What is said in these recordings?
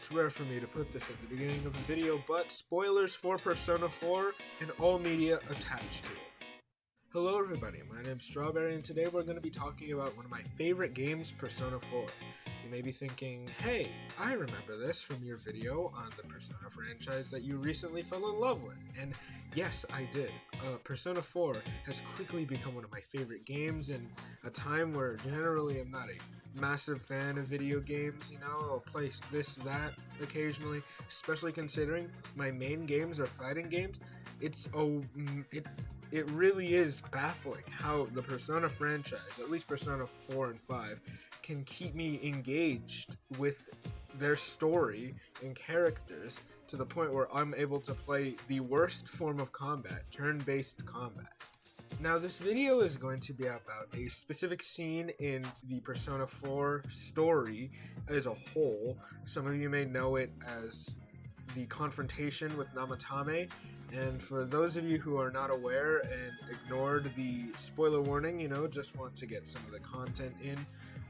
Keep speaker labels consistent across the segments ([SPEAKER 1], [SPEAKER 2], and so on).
[SPEAKER 1] It's rare for me to put this at the beginning of a video, but spoilers for Persona 4 and all media attached to it. Hello everybody, my name's Strawberry, and today we're going to be talking about one of my favorite games, Persona 4. You may be thinking, hey, I remember this from your video on the Persona franchise that you recently fell in love with. And yes, I did. Persona 4 has quickly become one of my favorite games in a time where generally I'm not a massive fan of video games. I'll play this, that occasionally, especially considering my main games are fighting games. It really is baffling how the Persona franchise, at least Persona 4 and 5, can keep me engaged with their story and characters to the point where I'm able to play the worst form of combat, turn-based combat. Now, this video is going to be about a specific scene in the Persona 4 story as a whole. Some of you may know it as the confrontation with Namatame, and for those of you who are not aware and ignored the spoiler warning, just want to get some of the content in,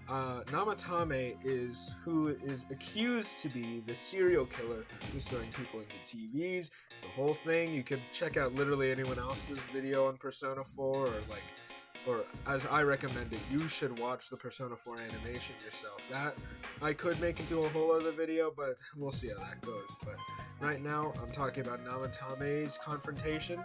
[SPEAKER 1] Namatame is who is accused to be the serial killer who's throwing people into TVs. It's a whole thing. You could check out literally anyone else's video on Persona 4, or as I recommend it, you should watch the Persona 4 animation yourself. That I could make into a whole other video, but we'll see how that goes. But right now, I'm talking about Namatame's confrontation,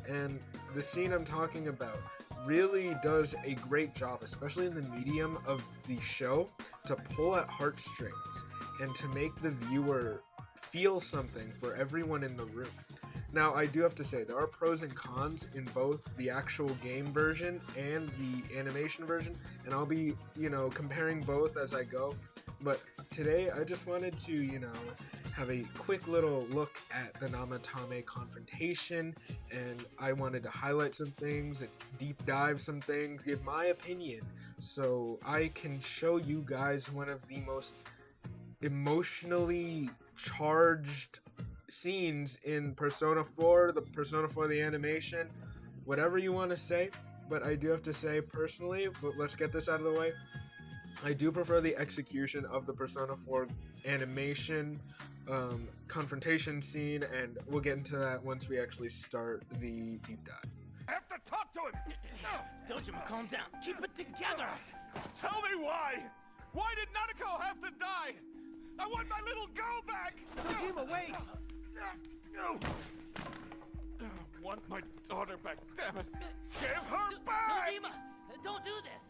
[SPEAKER 1] and the scene I'm talking about really does a great job, especially in the medium of the show, to pull at heartstrings and to make the viewer feel something for everyone in the room. Now, I do have to say, there are pros and cons in both the actual game version and the animation version, and I'll be, comparing both as I go. But today, I just wanted to, have a quick little look at the Namatame confrontation, and I wanted to highlight some things and deep dive some things, give my opinion, so I can show you guys one of the most emotionally charged scenes in Persona 4, the Persona 4 the animation, whatever you want to say. But I do have to say personally, but let's get this out of the way, I do prefer the execution of the Persona 4 animation confrontation scene, and we'll get into that once we actually start the deep dive.
[SPEAKER 2] I have to talk to him!
[SPEAKER 3] Dojima, calm down. Keep it together!
[SPEAKER 2] Tell me why! Why did Nanako have to die? I want my little girl back!
[SPEAKER 3] Dojima, wait!
[SPEAKER 2] I want my daughter back, damn it! Give her back!
[SPEAKER 3] Dojima, don't do this!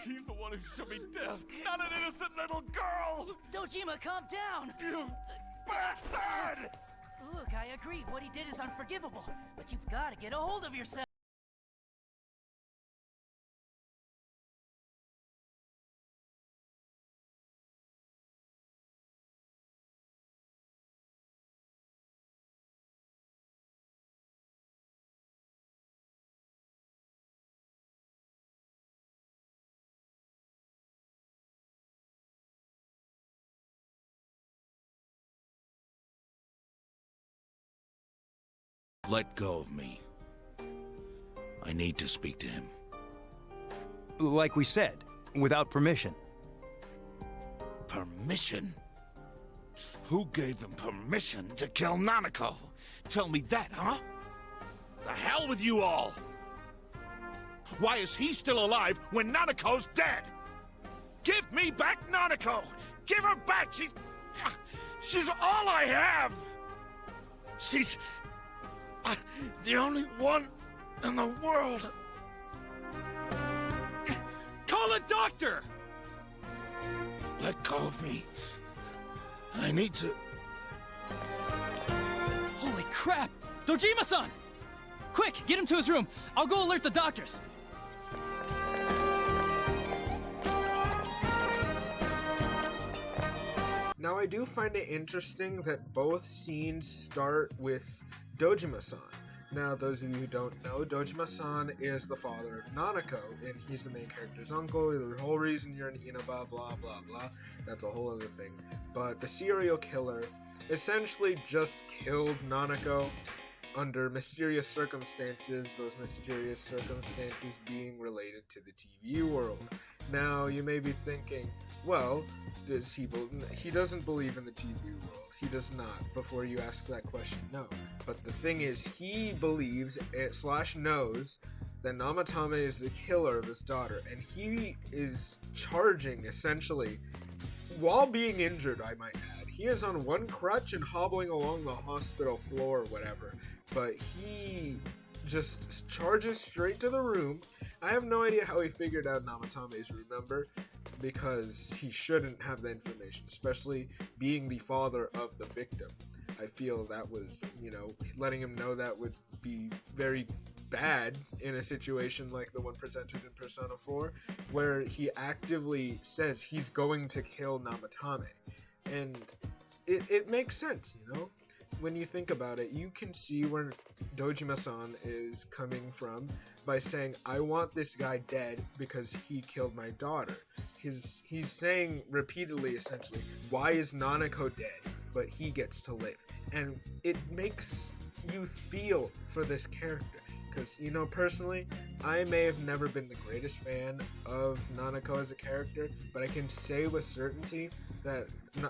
[SPEAKER 2] He's the one who should be dead, not an innocent little girl!
[SPEAKER 3] Dojima, calm down!
[SPEAKER 2] You bastard!
[SPEAKER 3] Look, I agree. What he did is unforgivable, but you've got to get a hold of yourself.
[SPEAKER 4] Let go of me. I need to speak to him.
[SPEAKER 5] Like we said, without permission.
[SPEAKER 4] Permission? Who gave him permission to kill Nanako? Tell me that, huh? The hell with you all! Why is he still alive when Nanako's dead? Give me back Nanako! Give her back! She's all I have! She's the only one in the world.
[SPEAKER 2] Call a doctor!
[SPEAKER 4] Let go of me. I need to...
[SPEAKER 6] Holy crap! Dojima-san! Quick, get him to his room. I'll go alert the doctors.
[SPEAKER 1] Now, I do find it interesting that both scenes start with Dojima-san. Now, those of you who don't know, Dojima-san is the father of Nanako, and he's the main character's uncle. The whole reason you're in Inaba, blah, blah, blah. That's a whole other thing. But the serial killer essentially just killed Nanako. under mysterious circumstances, those mysterious circumstances being related to the TV world. Now, you may be thinking, well, he doesn't believe in the TV world. He does not, before you ask that question, no. But the thing is, he believes / knows that Namatame is the killer of his daughter, and he is charging, essentially, while being injured, I might add. He is on one crutch and hobbling along the hospital floor or whatever, but he just charges straight to the room. I have no idea how he figured out Namatame's room number, because he shouldn't have the information, especially being the father of the victim. I feel that was, letting him know that would be very bad in a situation like the one presented in Persona 4, where he actively says he's going to kill Namatame. And it makes sense, When you think about it, you can see where Dojima-san is coming from by saying, I want this guy dead because he killed my daughter. He's saying repeatedly, essentially, why is Nanako dead, but he gets to live? And it makes you feel for this character. Because, personally, I may have never been the greatest fan of Nanako as a character, but I can say with certainty that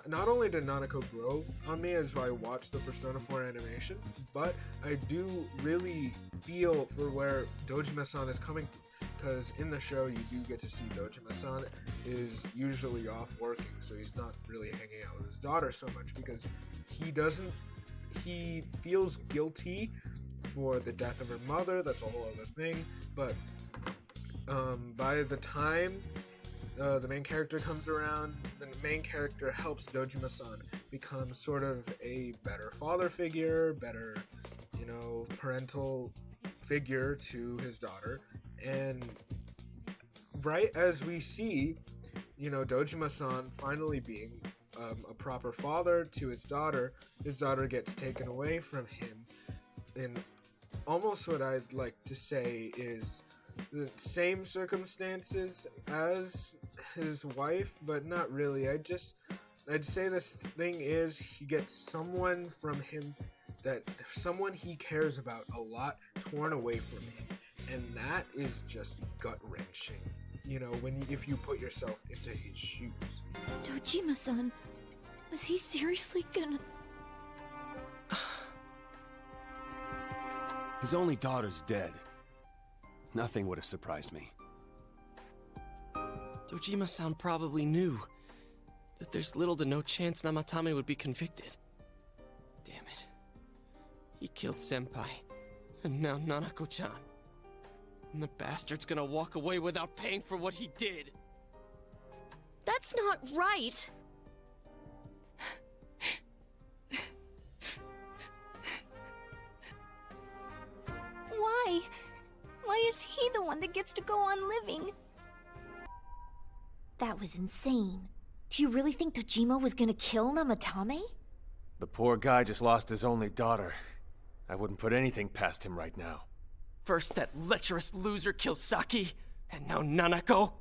[SPEAKER 1] not only did Nanako grow on me as I watched the Persona 4 animation, but I do really feel for where Dojima-san is coming from. Because in the show, you do get to see Dojima-san is usually off working, so he's not really hanging out with his daughter so much, because he feels guilty for the death of her mother. That's a whole other thing, but by the time the main character comes around, the main character helps Dojima-san become sort of a better father figure, better, parental figure to his daughter. And right as we see, Dojima-san finally being a proper father to his daughter gets taken away from him in almost what I'd like to say is the same circumstances as his wife, but not really. I'd say this thing is he gets someone from him someone he cares about a lot torn away from him, and that is just gut-wrenching, if you put yourself into his shoes.
[SPEAKER 7] Dojima-san, was he seriously gonna...
[SPEAKER 8] His only daughter's dead. Nothing would have surprised me.
[SPEAKER 9] Dojima-san probably knew that there's little to no chance Namatame would be convicted. Damn it. He killed Senpai, and now Nanako-chan. And the bastard's gonna walk away without paying for what he did.
[SPEAKER 7] That's not right! Why? Why is he the one that gets to go on living? That was insane. Do you really think Dojima was gonna kill Namatame?
[SPEAKER 8] The poor guy just lost his only daughter. I wouldn't put anything past him right now.
[SPEAKER 9] First that lecherous loser kills Saki, and now Nanako?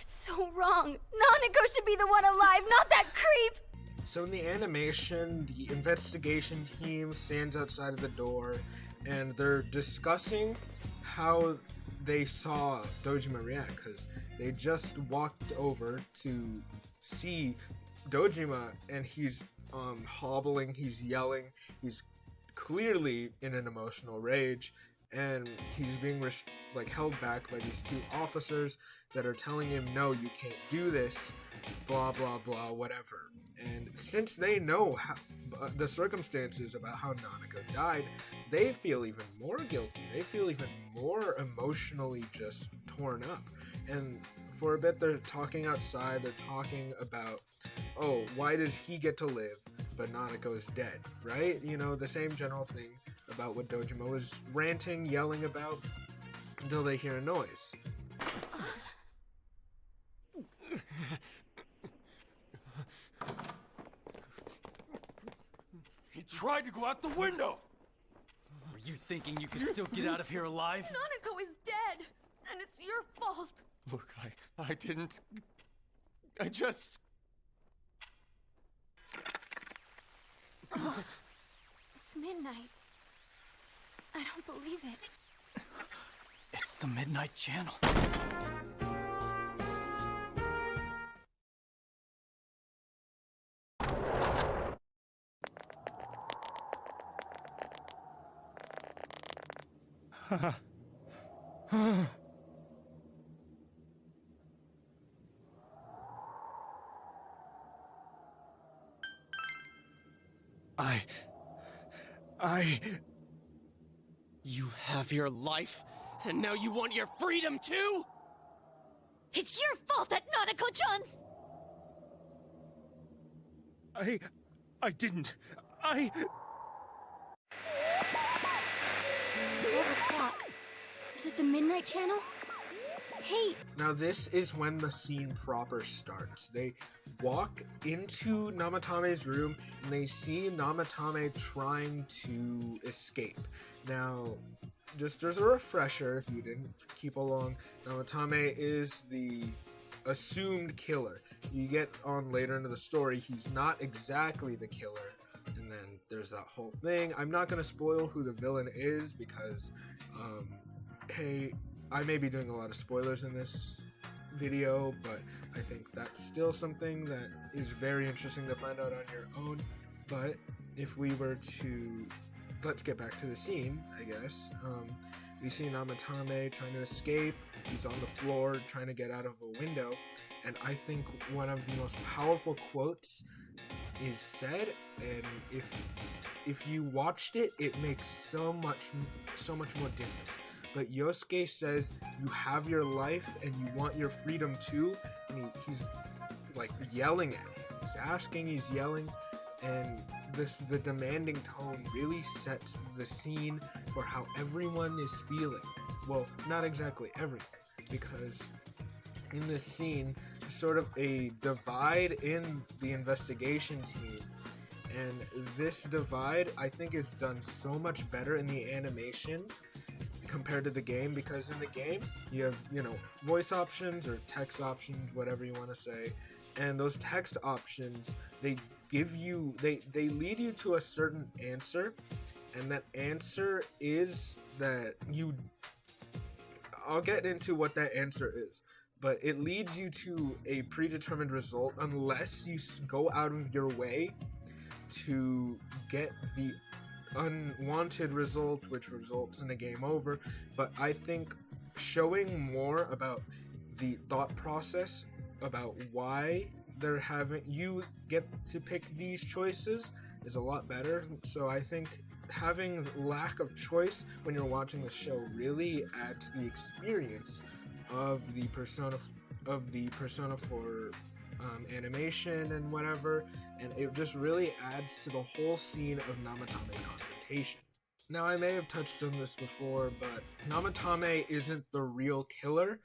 [SPEAKER 7] It's so wrong. Nanako should be the one alive, not that creep!
[SPEAKER 1] So in the animation, the investigation team stands outside of the door, and they're discussing how they saw Dojima react, because they just walked over to see Dojima, and he's hobbling, he's yelling, he's clearly in an emotional rage, and he's being held back by these two officers that are telling him, no, you can't do this, blah blah blah, whatever. And since they know the circumstances about how Nanako died, they feel even more guilty. They feel even more emotionally just torn up. And for a bit, they're talking outside. They're talking about, oh, why does he get to live, but Nanako's dead, right? The same general thing about what Dojima was ranting, yelling about, until they hear a noise.
[SPEAKER 8] He tried to go out the window!
[SPEAKER 6] Were you thinking you could still get out of here alive?
[SPEAKER 7] Nanako is dead, and it's your fault.
[SPEAKER 8] Look, I didn't... I just...
[SPEAKER 7] It's midnight. I don't believe it.
[SPEAKER 6] It's the Midnight Channel.
[SPEAKER 9] You have your life, and now you want your freedom too?
[SPEAKER 7] It's your fault that Nanako-chan's...
[SPEAKER 4] I didn't.
[SPEAKER 7] 12 o'clock. Is it the Midnight Channel? Hey,
[SPEAKER 1] Now this is when the scene proper starts. They walk into Namatame's room and they see Namatame trying to escape. Now, just as a refresher, if you didn't keep along, Namatame is the assumed killer. You get on later into the story, he's not exactly the killer. And then there's that whole thing. I'm not going to spoil who the villain is because, hey, I may be doing a lot of spoilers in this video, but I think that's still something that is very interesting to find out on your own. But if we were to, let's get back to the scene, I guess. We see Namatame trying to escape. He's on the floor trying to get out of a window. And I think one of the most powerful quotes is said, and if you watched it, it makes so much more different. But Yosuke says, you have your life and you want your freedom too, and he's like yelling at him. He's asking, he's yelling, and the demanding tone really sets the scene for how everyone is feeling. Well, not exactly everyone, because in this scene, there's sort of a divide in the investigation team, and this divide, I think, is done so much better in the animation compared to the game, because in the game you have, voice options or text options, whatever you want to say, and those text options, they lead you to a certain answer, and that answer is that I'll get into what that answer is, but it leads you to a predetermined result unless you go out of your way to get the unwanted result, which results in a game over. But I think showing more about the thought process about why you get to pick these choices is a lot better. So I think having lack of choice when you're watching the show really adds to the experience of the Persona 4 animation and whatever, and it just really adds to the whole scene of Namatame confrontation. Now, I may have touched on this before, but Namatame isn't the real killer.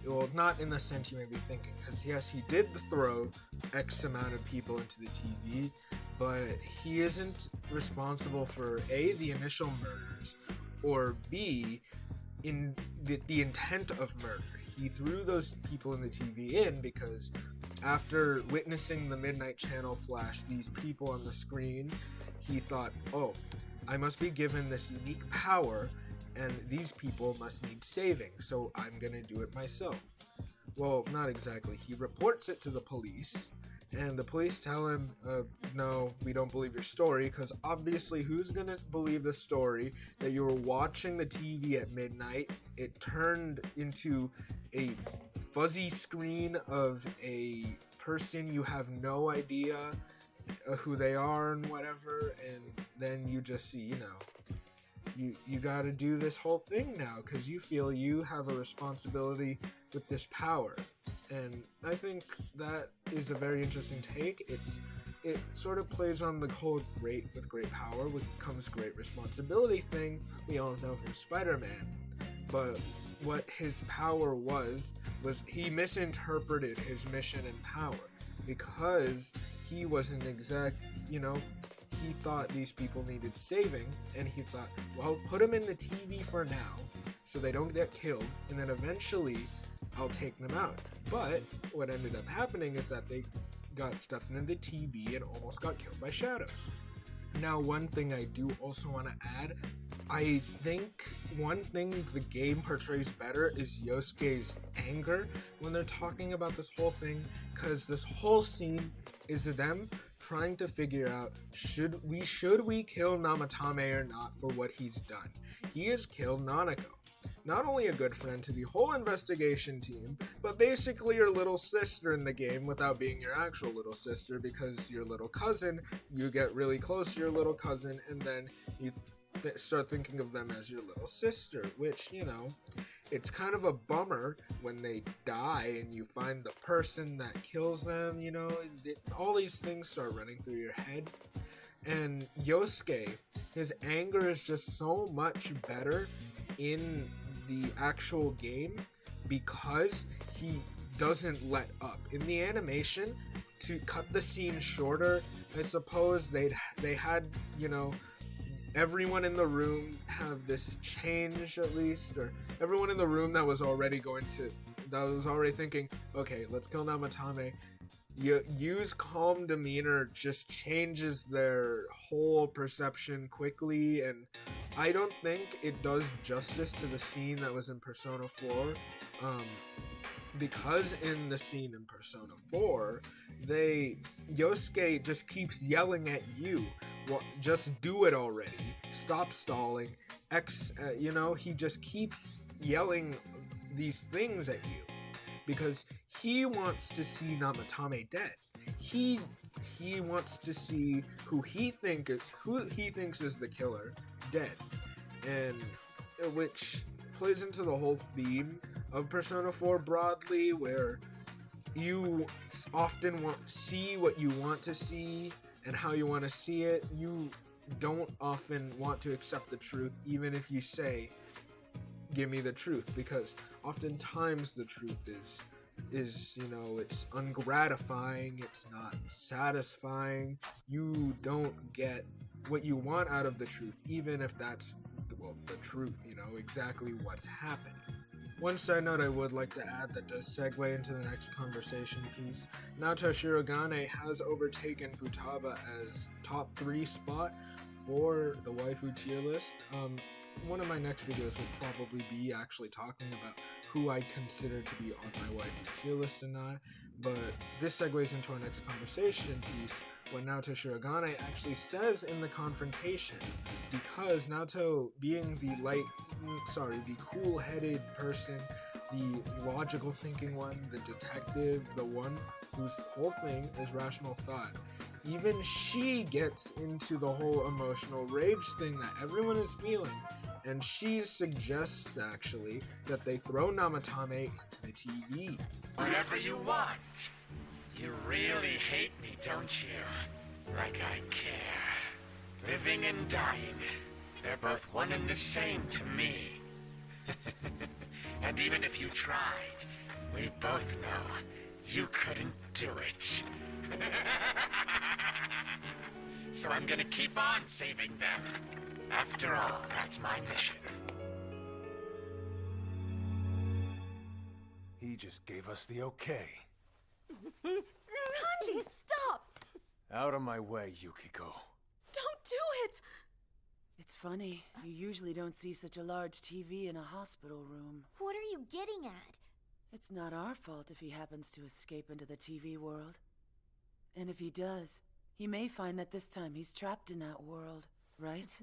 [SPEAKER 1] Well, not in the sense you may be thinking, because yes, he did throw X amount of people into the TV, but he isn't responsible for A, the initial murders, or B, in the intent of murder. He threw those people in the TV in because after witnessing the Midnight Channel flash these people on the screen, he thought, oh, I must be given this unique power, and these people must need saving, so I'm gonna do it myself. Well, not exactly. He reports it to the police, and the police tell him, no, we don't believe your story, because obviously who's gonna believe the story that you were watching the TV at midnight, it turned into a fuzzy screen of a person you have no idea who they are and whatever, and then you just see, you gotta do this whole thing now because you feel you have a responsibility with this power. And I think that is a very interesting take. It sort of plays on the whole great power comes great responsibility thing we all know from Spider-Man. But what his power was he misinterpreted his mission and power because he wasn't he thought these people needed saving, and he thought, well, put them in the TV for now so they don't get killed, and then eventually I'll take them out. But what ended up happening is that they got stuffed into the TV and almost got killed by shadows. Now, one thing I do also want to add, I think one thing the game portrays better is Yosuke's anger when they're talking about this whole thing, because this whole scene is them trying to figure out should we kill Namatame or not for what he's done. He has killed Nanako. Not only a good friend to the whole investigation team, but basically your little sister in the game without being your actual little sister, because your little cousin, you get really close to your little cousin and then you start thinking of them as your little sister, which, you know, it's kind of a bummer when they die and you find the person that kills them, you know, all these things start running through your head. And Yosuke, his anger is just so much better in the actual game because he doesn't let up. In the animation, to cut the scene shorter, I suppose they had, you know, everyone in the room have this change at least, or everyone in the room that was already thinking, okay, let's kill Namatame. Use calm demeanor just changes their whole perception quickly, and I don't think it does justice to the scene that was in Persona 4, because in the scene in Persona 4, Yosuke just keeps yelling at you, well, just do it already, stop stalling, you know, he just keeps yelling these things at you, because he wants to see Namatame dead. He wants to see who he thinks is the killer dead, and which plays into the whole theme of Persona 4 broadly, where you often see what you want to see and how you want to see it. You don't often want to accept the truth, even if you say, give me the truth, because oftentimes the truth is, you know, it's ungratifying, it's not satisfying, you don't get what you want out of the truth, even if that's, well, the truth, you know, exactly what's happening. One side note I would like to add that does segue into the next conversation piece. Naoto Shirogane has overtaken Futaba as top 3 spot for the waifu tier list. One of my next videos will probably be actually talking about who I consider to be on my waifu tier list and not, but this segues into our next conversation piece, what Naoto Shirogane actually says in the confrontation, because Naoto, being the cool-headed person, the logical thinking one, the detective, the one whose whole thing is rational thought, even she gets into the whole emotional rage thing that everyone is feeling, and she suggests actually that they throw Namatame into the TV.
[SPEAKER 10] Whatever you want. You really hate me, don't you? Like I care. Living and dying. They're both one and the same to me. And even if you tried, we both know you couldn't do it. So I'm gonna keep on saving them. After all, that's my mission.
[SPEAKER 8] He just gave us the okay.
[SPEAKER 7] Kanji, stop!
[SPEAKER 8] Out of my way, Yukiko.
[SPEAKER 7] Don't do it!
[SPEAKER 3] It's funny. You usually don't see such a large TV in a hospital room.
[SPEAKER 7] What are you getting at?
[SPEAKER 3] It's not our fault if he happens to escape into the TV world. And if he does, he may find that this time he's trapped in that world, right?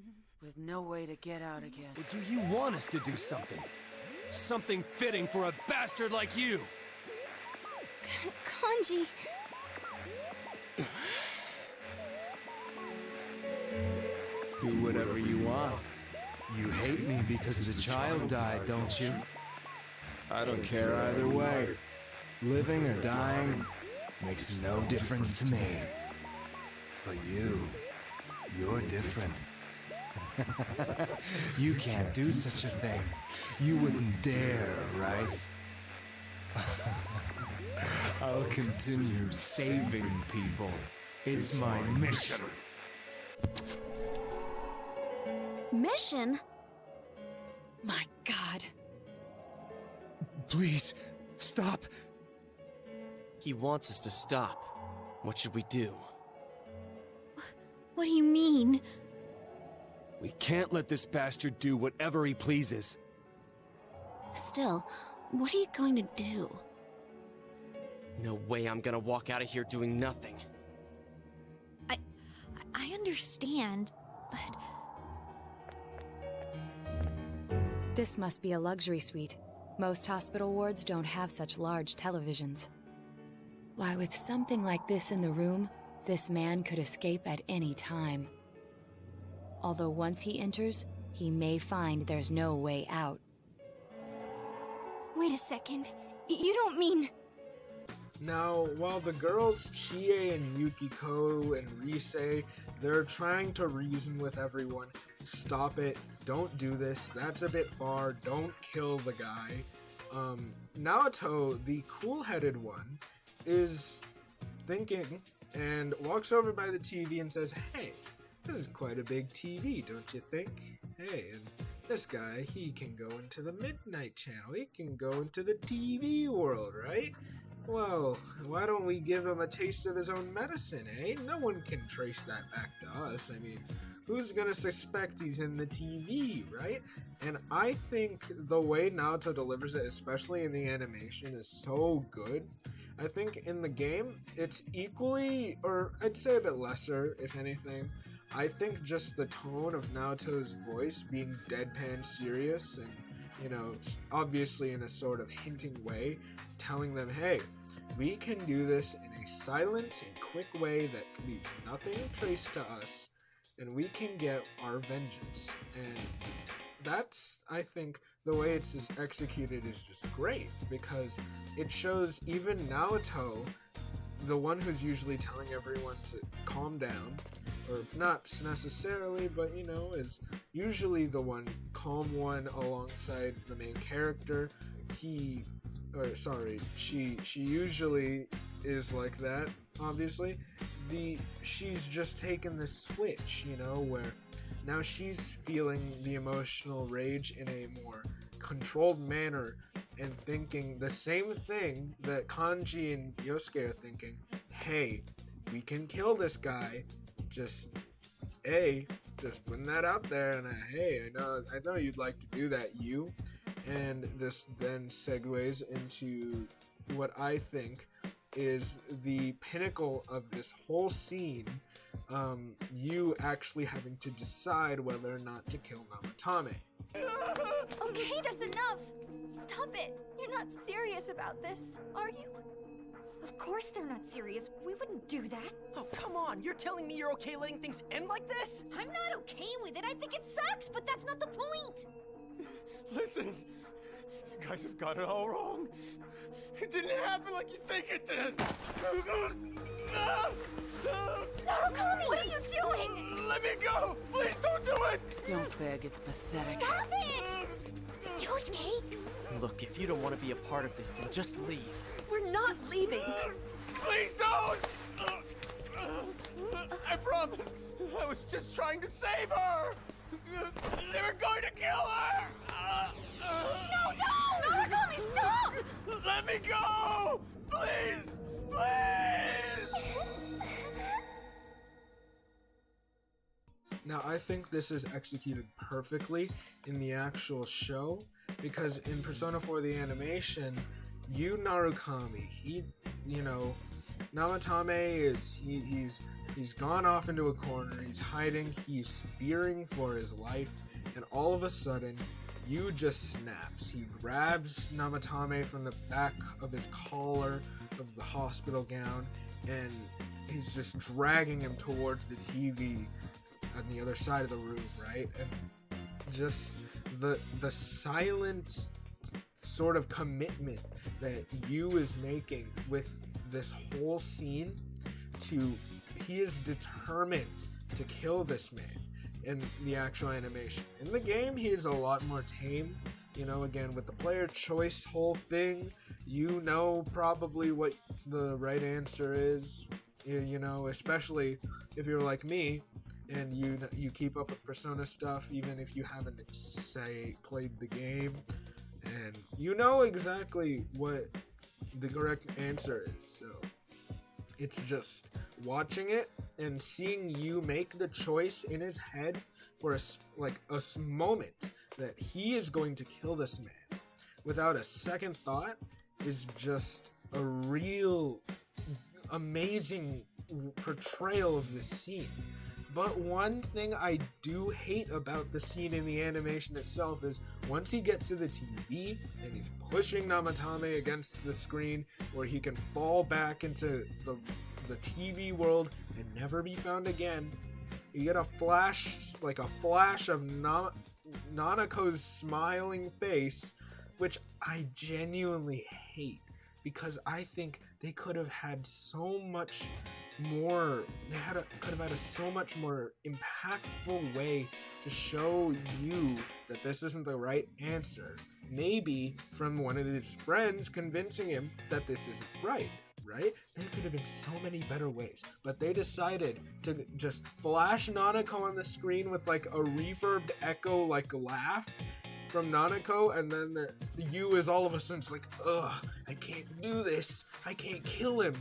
[SPEAKER 3] With no way to get out again.
[SPEAKER 11] Or do you want us to do something? Something fitting for a bastard like you!
[SPEAKER 7] Kanji...
[SPEAKER 11] Do whatever you want. You hate me because the child died, don't you? I don't care either way. Living or dying makes no difference to me. But you're different. You can't do such a thing. You wouldn't dare, right? I'll continue saving people. It's my mission.
[SPEAKER 7] Mission?
[SPEAKER 12] My God.
[SPEAKER 11] Please, stop.
[SPEAKER 9] He wants us to stop. What should we do?
[SPEAKER 7] What do you mean?
[SPEAKER 11] We can't let this bastard do whatever he pleases.
[SPEAKER 7] Still, what are you going to do?
[SPEAKER 9] No way I'm gonna walk out of here doing nothing.
[SPEAKER 7] I understand, but...
[SPEAKER 13] This must be a luxury suite. Most hospital wards don't have such large televisions. Why, with something like this in the room, this man could escape at any time. Although once he enters, he may find there's no way out.
[SPEAKER 7] Wait a second. You don't mean...
[SPEAKER 1] Now, while the girls Chie and Yukiko and Rise, they're trying to reason with everyone. Stop it. Don't do this. That's a bit far. Don't kill the guy. Naoto, the cool-headed one, is thinking and walks over by the TV and says, "Hey, this is quite a big TV, don't you think? Hey, and this guy, he can go into the Midnight Channel. He can go into the TV world, right? Well, why don't we give him a taste of his own medicine, eh? No one can trace that back to us. I mean, who's gonna suspect he's in the TV, right?" And I think the way Naoto delivers it, especially in the animation, is so good. I think in the game, it's equally, or I'd say a bit lesser, if anything. I think just the tone of Naoto's voice being deadpan serious and, you know, obviously in a sort of hinting way, telling them, hey, we can do this in a silent and quick way that leaves nothing traced to us, and we can get our vengeance. And that's, I think, the way it's just executed is just great, because it shows even Naoto, the one who's usually telling everyone to calm down, or not necessarily, but you know, is usually the calm one alongside the main character. She usually is like that, obviously. She's just taken this switch, you know, where now she's feeling the emotional rage in a more controlled manner and thinking the same thing that Kanji and Yosuke are thinking. Hey, we can kill this guy. Just putting that out there, and hey, I know you'd like to do that, you. And this then segues into what I think is the pinnacle of this whole scene. You actually having to decide whether or not to kill Namatame.
[SPEAKER 7] Okay, that's enough! Stop it! You're not serious about this, are you?
[SPEAKER 14] Of course they're not serious. We wouldn't do that.
[SPEAKER 9] Oh, come on. You're telling me you're okay letting things end like this?
[SPEAKER 14] I'm not okay with it. I think it sucks, but that's not the point.
[SPEAKER 2] Listen, you guys have got it all wrong. It didn't happen like you think it did.
[SPEAKER 7] Narukami! What are you doing?
[SPEAKER 2] Let me go! Please don't do it!
[SPEAKER 3] Don't beg, it's pathetic.
[SPEAKER 7] Stop it! Yosuke!
[SPEAKER 9] Look, if you don't want to be a part of this, then just leave.
[SPEAKER 7] We're not leaving.
[SPEAKER 2] Please don't! I promise. I was just trying to save her. They were going to kill her.
[SPEAKER 7] No! Narukami, stop!
[SPEAKER 2] Let me go! Please! Please!
[SPEAKER 1] Now, I think this is executed perfectly in the actual show, because in Persona 4 the animation, Narukami, Namatame is, he's gone off into a corner, he's hiding, he's fearing for his life, and all of a sudden, Yu just snaps. He grabs Namatame from the back of his collar of the hospital gown, and he's just dragging him towards the TV on the other side of the room, right? And just the silent sort of commitment that Yu is making with this whole scene he is determined to kill this man in the actual animation. In the game, he is a lot more tame, again, with the player choice whole thing, probably what the right answer is, especially if you're like me, and you keep up with Persona stuff, even if you haven't, played the game, and you know exactly what the correct answer is. So it's just watching it and seeing you make the choice in his head for a moment that he is going to kill this man without a second thought is just a real amazing portrayal of this scene. But one thing I do hate about the scene in the animation itself is once he gets to the TV and he's pushing Namatame against the screen where he can fall back into the TV world and never be found again, you get a flash of Nanako's smiling face, which I genuinely hate, because I think they could have had so much more. Could have had a so much more impactful way to show you that this isn't the right answer. Maybe from one of his friends convincing him that this isn't right. There could have been so many better ways, but they decided to just flash Nanako on the screen with like a reverbed echo like laugh from Nanako, and then the you is all of a sudden like, ugh, I can't do this, I can't kill him.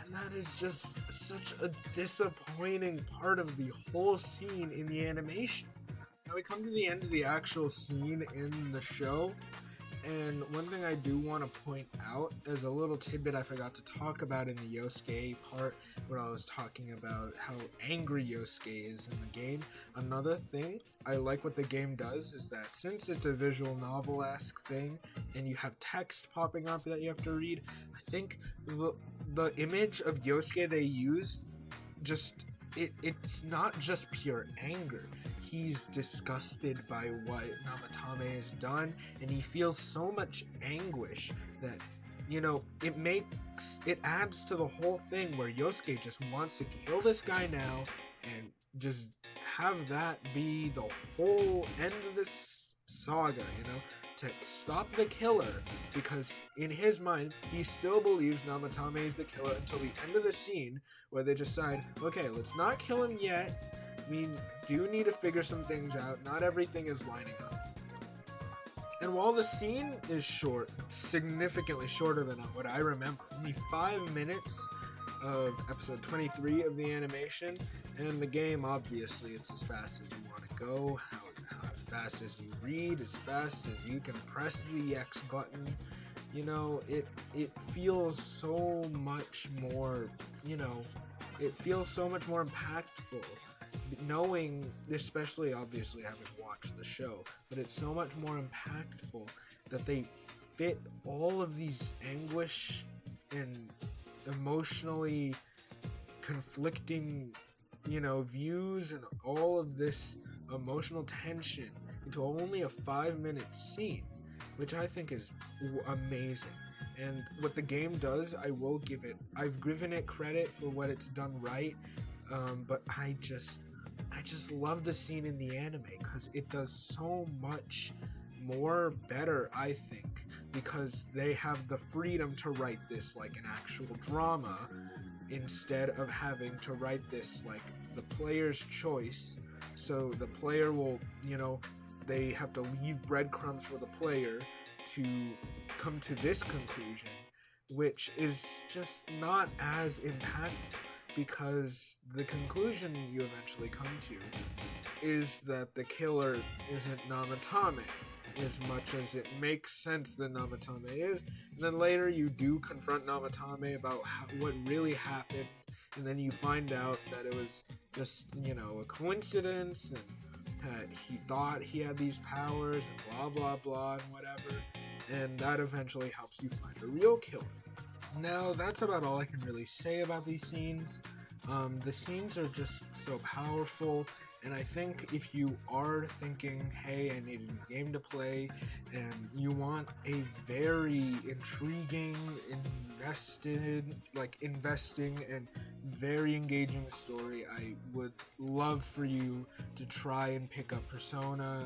[SPEAKER 1] And that is just such a disappointing part of the whole scene in the animation. Now we come to the end of the actual scene in the show, and one thing I do want to point out as a little tidbit I forgot to talk about in the Yosuke part, where I was talking about how angry Yosuke is in the game. Another thing I like what the game does is that since it's a visual novel-esque thing, and you have text popping up that you have to read, I think the image of Yosuke they use, it's not just pure anger. He's disgusted by what Namatame has done, and he feels so much anguish that, it adds to the whole thing where Yosuke just wants to kill this guy now and just have that be the whole end of this saga, to stop the killer, because in his mind, he still believes Namatame is the killer until the end of the scene where they decide, okay, let's not kill him yet. We do need to figure some things out. Not everything is lining up. And while the scene is short, significantly shorter than what I remember, only 5 minutes of episode 23 of the animation, and the game, obviously, it's as fast as you want to go, how fast as you read, as fast as you can press the X button. It feels so much more, it feels so much more impactful. Knowing, especially obviously having watched the show, but it's so much more impactful that they fit all of these anguish and emotionally conflicting, views and all of this emotional tension into only a 5-minute scene, which I think is amazing. And what the game does, I've given it credit for what it's done right, but I just love the scene in the anime because it does so much more better, I think, because they have the freedom to write this like an actual drama instead of having to write this like the player's choice. So the player will, they have to leave breadcrumbs for the player to come to this conclusion, which is just not as impactful. Because the conclusion you eventually come to is that the killer isn't Namatame, as much as it makes sense that Namatame is. And then later you do confront Namatame about what really happened, and then you find out that it was just, a coincidence, and that he thought he had these powers, and blah blah blah, and whatever. And that eventually helps you find a real killer. Now, that's about all I can really say about these scenes. The scenes are just so powerful, and I think if you are thinking, hey, I need a new game to play, and you want a very intriguing, investing, and very engaging story, I would love for you to try and pick up Persona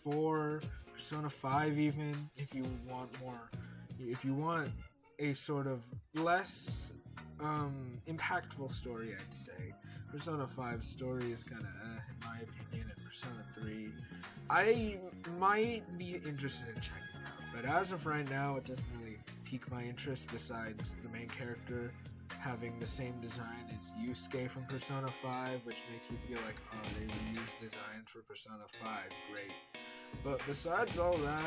[SPEAKER 1] 4, Persona 5 even, if you want more. If you want a sort of less impactful story, I'd say. Persona 5's story is kind of, in my opinion, and Persona 3, I might be interested in checking out, but as of right now, it doesn't really pique my interest besides the main character having the same design as Yusuke from Persona 5, which makes me feel like, oh, they reused designs for Persona 5, great. But besides all that,